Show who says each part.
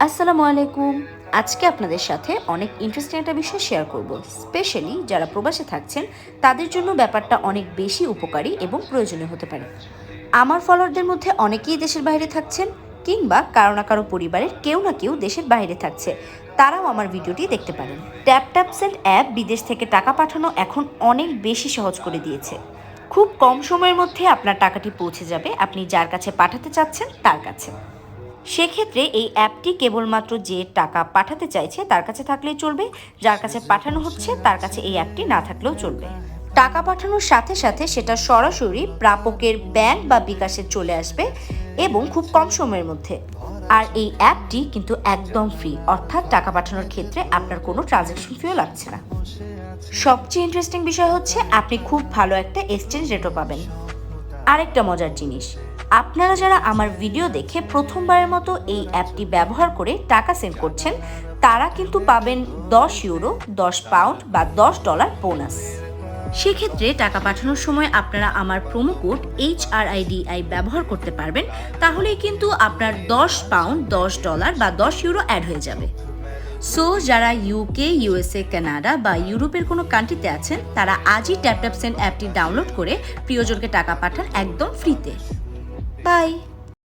Speaker 1: আসসালামু আলাইকুম। আজকে আপনাদের সাথে অনেক ইন্টারেস্টিং একটা বিষয় শেয়ার করব। স্পেশালি যারা প্রবাসে থাকছেন তাদের জন্য ব্যাপারটা অনেক বেশি উপকারী এবং প্রয়োজনীয় হতে পারে। আমার ফলোয়ারদের মধ্যে অনেকেই দেশের বাইরে থাকছেন, কিংবা কারো না কারো পরিবারের কেউ না কেউ দেশের বাইরে থাকছে, তারাও আমার ভিডিওটি দেখতে পারেন। ট্যাপ ট্যাপ সেন্ড অ্যাপ বিদেশ থেকে টাকা পাঠানো এখন অনেক বেশি সহজ করে দিয়েছে। খুব কম সময়ের মধ্যে আপনার টাকাটি পৌঁছে যাবে আপনি যার কাছে পাঠাতে চাচ্ছেন তার কাছে। সেক্ষেত্রে এই অ্যাপটি কেবলমাত্র যে টাকা পাঠাতে চাইছে তার কাছে থাকলেই চলবে, যার কাছে পাঠানো হচ্ছে তার কাছে এই অ্যাপটি না থাকলেও চলবে। টাকা পাঠানোর সাথে সাথে সেটা সরাসরি প্রাপকের ব্যাংক বা বিকাশে চলে আসবে এবং খুব কম সময়ের মধ্যে। আর এই অ্যাপটি কিন্তু একদম ফ্রি, অর্থাৎ টাকা পাঠানোর ক্ষেত্রে আপনার কোনো ট্রানজ্যাকশন ফিও লাগছে না। সবচেয়ে ইন্টারেস্টিং বিষয় হচ্ছে আপনি খুব ভালো একটা এক্সচেঞ্জ রেটও পাবেন। আরেকটা মজার জিনিস, আপনারা যারা আমার ভিডিও দেখে প্রথমবারের মতো এই অ্যাপটি ব্যবহার করে টাকা সেন্ড করছেন, তারা কিন্তু পাবেন 10 ইউরো, 10 পাউন্ড বা $10 বোনাস। সেক্ষেত্রে টাকা পাঠানোর সময় আপনারা আমার প্রোমো কোড HRIDI ব্যবহার করতে পারবেন, তাহলেই কিন্তু আপনার 10 পাউন্ড, $10 বা 10 ইউরো অ্যাড হয়ে যাবে। সো যারা ইউকে, USA, কানাডা বা ইউরোপের কোনো কান্ট্রিতে আছেন, তারা আজই ট্যাপ ট্যাপ সেন্ড অ্যাপটি ডাউনলোড করে প্রিয়জনকে টাকা পাঠান একদম ফ্রিতে। বাই।